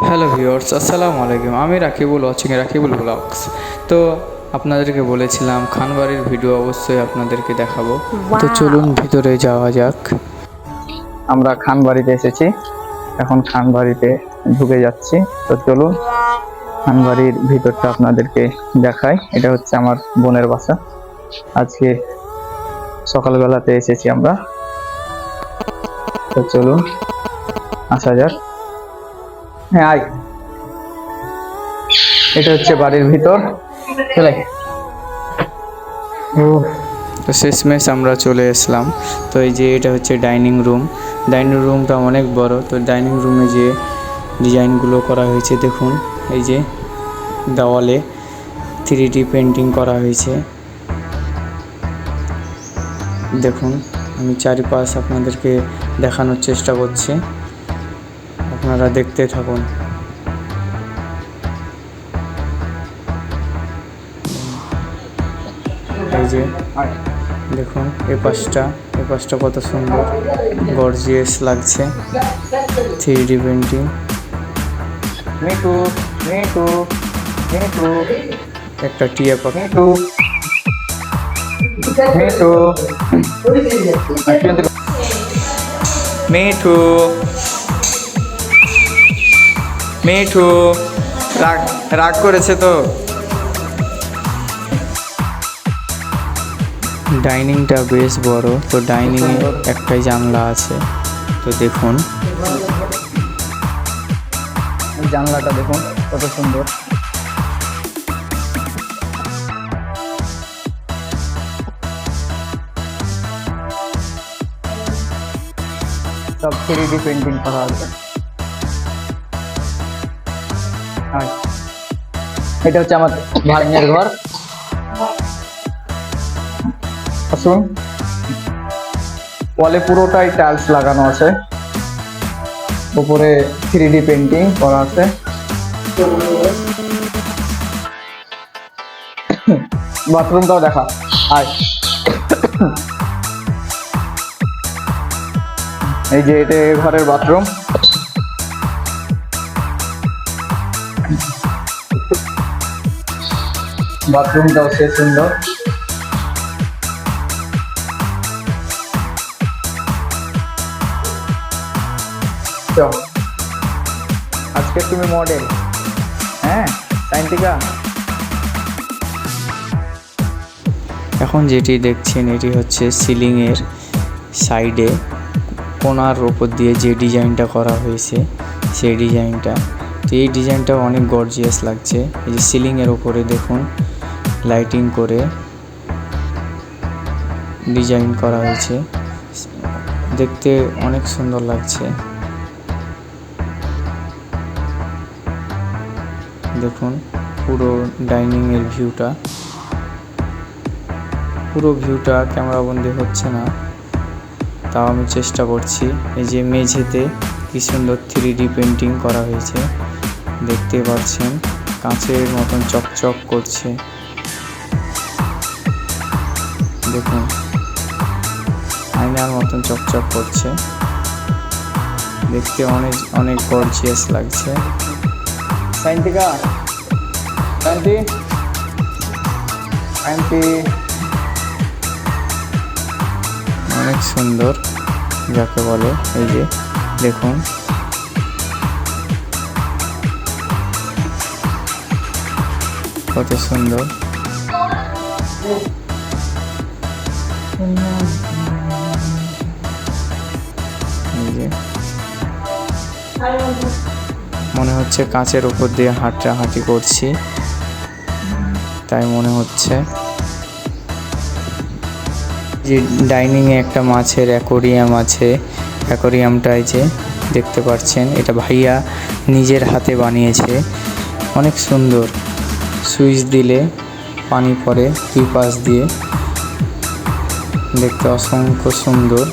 Hello viewers, আসসালামু আলাইকুম। আমি রাকিবুল, ওয়াচিং রাকিবুল ব্লগস। তো আপনাদেরকে বলেছিলাম খানবাড়ির ভিডিও অবশ্যই আপনাদেরকে দেখাবো। তো চলুন ভিতরে যাওয়া যাক। আমরা খানবাড়িতে এসেছি, এখন খানবাড়িতে ঢুকে যাচ্ছি। তো চলুন খানবাড়ির ভিতরটা আপনাদেরকে দেখাই। এটা হচ্ছে আমার বোনের বাসা। আজকে সকালবেলাতে এসেছি আমরা। তো চলুন আসা যাক। হ্যাঁ আয়, এটা হচ্ছে বাড়ির ভিতর। চলে তো শেষমেশ আমরা চলে আসলাম। তো এই যে এটা হচ্ছে ডাইনিং রুম। ডাইনিং রুমটা অনেক বড়। তো ডাইনিং রুমে যে ডিজাইনগুলো করা হয়েছে দেখুন, এই যে দেওয়ালে 3D পেন্টিং করা হয়েছে। দেখুন, আমি চারিপাশ আপনাদেরকে দেখানোর চেষ্টা করছি, আপনারা দেখতে থাকুন। এই যে দেখুন এ পাশটা কত সুন্দর গর্জিয়াস লাগছে, 3D পেন্টিং। মিঠু মিঠু মিঠু, একটা টিয়া পাখি। মিঠু মিঠু মিঠু রাগ রাগ করেছে তো। ডাইনিংটা বেশ বড়। তো ডাইনিংয়ে একটাই জানলা আছে। তো দেখুন জানলাটা দেখুন কত সুন্দর। সব 3D পেন্টিং করা আছে। এটা হচ্ছে আমার ভাগ্নের ঘর। আসুন, ওয়ালে পুরোটাই টাইলস লাগানো আছে, উপরে 3D পেন্টিং করা আছে। বাথরুমটাও দেখা। আর এই যে এটা ঘরের বাথরুম। বাথরুমটাও সে সুন্দর। আজকে তুমি মডেল, হ্যাঁ সাইন্টিকা। এখন যেটি দেখছেন এটি হচ্ছে সিলিংয়ের সাইডে কোণার ওপর দিয়ে যে ডিজাইনটা করা হয়েছে সেই ডিজাইনটা। তো এই ডিজাইনটা অনেক গর্জিয়াস লাগছে। এই যে সিলিংয়ের ওপরে দেখুন লাইটিং করে ডিজাইন করা হয়েছে, দেখতে অনেক সুন্দর লাগছে। দেখুন পুরো ডাইনিংয়ের ভিউটা, পুরো ভিউটা ক্যামেরা বন্দি হচ্ছে না, তাও আমি চেষ্টা করছি। এই যে মেঝেতে কি সুন্দর 3D পেন্টিং করা হয়েছে, দেখতে পাচ্ছেন কাঁচের মতন চকচক করছে। দেখুন আয়নার মতন চকচক করছে, দেখতে অনেক অনেক গর্জিয়াস লাগছে। সাইন্টিকা, শান্তি শান্তি, অনেক সুন্দর যাকে বলে। এই যে দেখুন কত সুন্দর। এই যে মনে হচ্ছে কাঁচের উপর দিয়ে হাঁটাহাঁটি করছি, তাই মনে হচ্ছে। যে ডাইনিংয়ে একটা মাছের অ্যাকোরিয়াম আছে, অ্যাকোরিয়ামটাই যে দেখতে পাচ্ছেন এটা ভাইয়া নিজের হাতে বানিয়েছে, অনেক সুন্দর। সুইচ দিলে পানি পড়ে দুই পাশ দিয়ে, দেখতে অসংখ্য সুন্দর।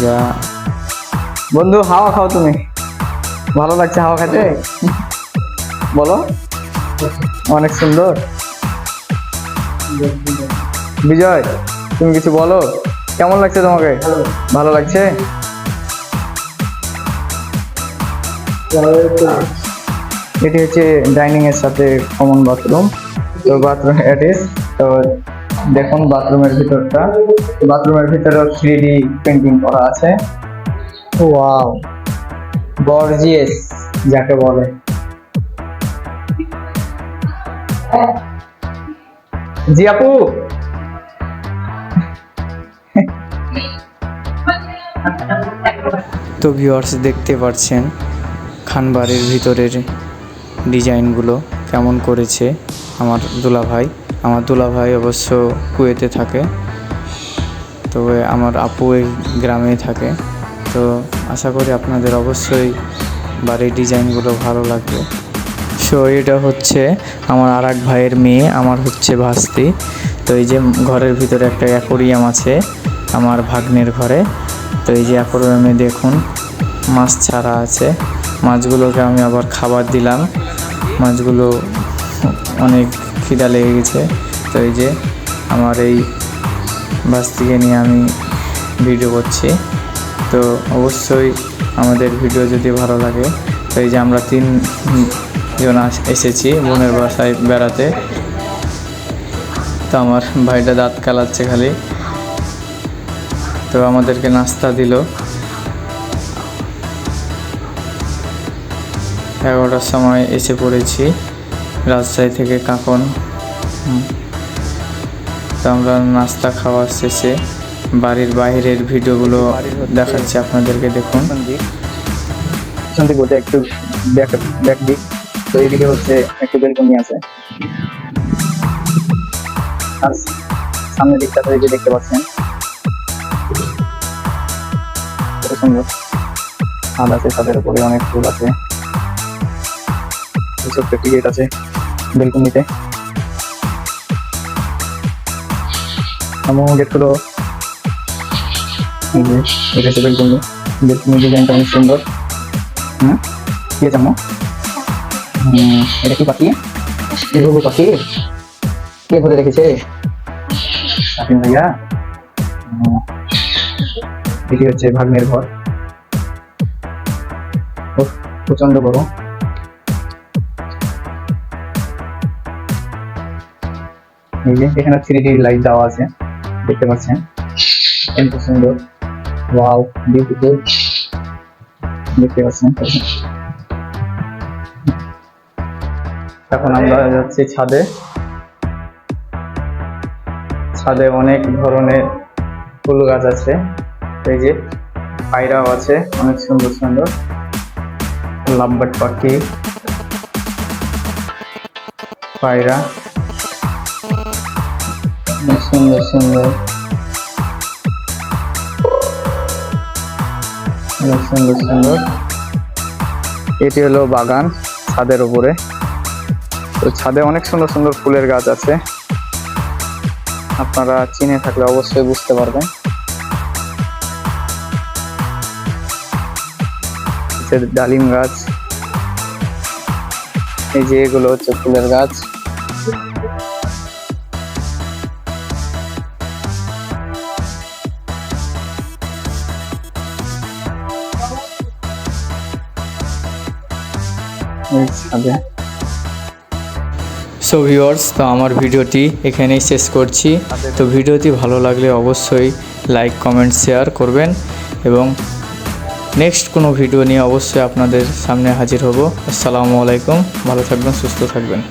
যা বন্ধু হাওয়া খাও, তুমি ভালো লাগছে হাওয়া খেতে, বলো অনেক সুন্দর। বিজয় তুমি কিছু বলো, কেমন লাগছে তোমাকে? ভালো লাগছে। এটি হচ্ছে ডাইনিং এর সাথে কমন বাথরুম। তো বাথরুম অ্যাটাচ। তো দেখুন বাথরুমের ভিতরটা, বাথরুমের ভিতরে 3D পেন্টিং করা আছে। ওয়াও, গর্জিয়াস যাকে বলে। জি আপু, তো ভিউয়ার্স দেখতে পাচ্ছেন খানবাড়ির ভিতরের ডিজাইনগুলো কেমন করেছে আমার দুলাভাই। আমার দুলাভাই অবশ্য কুয়েতে থাকে, তবে আমার আপু এই গ্রামে থাকে। তো আশা করি আপনাদের অবশ্যই বাড়ির ডিজাইনগুলো ভালো লাগবে। সো এটা হচ্ছে আমার আর এক ভাইয়ের মেয়ে, আমার হচ্ছে ভাস্তি। তো এই যে ঘরের ভিতরে একটা অ্যাকোরিয়াম আছে আমার ভাগ্নের ঘরে। তো এই যে অ্যাকোরিয়ামে দেখুন মাছ ছাড়া আছে, মাছগুলোকে আমি আবার খাবার দিলাম। মাছগুলো অনেক খিদা লেগে গেছে। তো এই যে আমার এই ভাস্তিকে নিয়ে আমি ভিডিও করছি। তো অবশ্যই আমাদের ভিডিও যদি ভালো লাগে, তো এই যে আমরা 3 জন এসেছি বোনের বাসায় বেড়াতে। তো আমার ভাইটা দাঁত কালাচ্ছে খালি। তো আমাদেরকে নাস্তা দিল 11টার সময় এসে পড়েছি রাজশাহী থেকে কাকন। তো আমরা নাস্তা খাওয়ার শেষে বাড়ির বাইরের ভিডিওগুলো দেখাচ্ছি আপনাদেরকে, দেখুন। পিছন দিক বলতে একটু ব্যাক দিক। তো এইদিকে হচ্ছে একটু বেলকনি আছে, আর সামনের দিকটাতে এই যে দেখতে পাচ্ছেন কত সুন্দর ছাদ আছে, ছাদের উপরে অনেক ফুল আছে, ছোট্ট একটি গেট আছে বেলকনিতে। গেটগুলো এটা হচ্ছে বেলকনি। বেলকনি ডিজাইনটা অনেক সুন্দর। কি জানো এটা কি পাখি? পাখি কে ধরে রেখেছে? শাকিন ভাইয়া। এটি হচ্ছে ভাগ্নের ঘর, প্রচন্ড বড়। এই যে এখানে 3D লাইট দেওয়া আছে, দেখতে পাচ্ছেন কত সুন্দর। ওয়াও, বিউটিফুল, দেখতে পাচ্ছেন। এখন আমরা যাচ্ছি ছাদে। ছাদে অনেক ধরনের ফুল গাছ আছে। এই যে পায়রাও আছে, অনেক সুন্দর সুন্দর লাভবার্ড পাখি, পায়রা, অনেক সুন্দর সুন্দর, অনেক সুন্দর সুন্দর। এটি হলো বাগান ছাদের উপরে। তো ছাদে অনেক সুন্দর সুন্দর ফুলের গাছ আছে, আপনারা চিনে থাকলে অবশ্যই বুঝতে পারবেন। ডালিম গাছ, এই যে এগুলো হচ্ছে ফুলের গাছ। সো ভিউয়ার্স, তো আমার ভিডিওটি এখানেই শেষ করছি। তো ভিডিওটি ভালো লাগলে অবশ্যই লাইক, কমেন্ট, শেয়ার করবেন এবং নেক্সট কোনো ভিডিও নিয়ে অবশ্যই আপনাদের সামনে হাজির হব। আসসালামু আলাইকুম, ভালো থাকবেন, সুস্থ থাকবেন।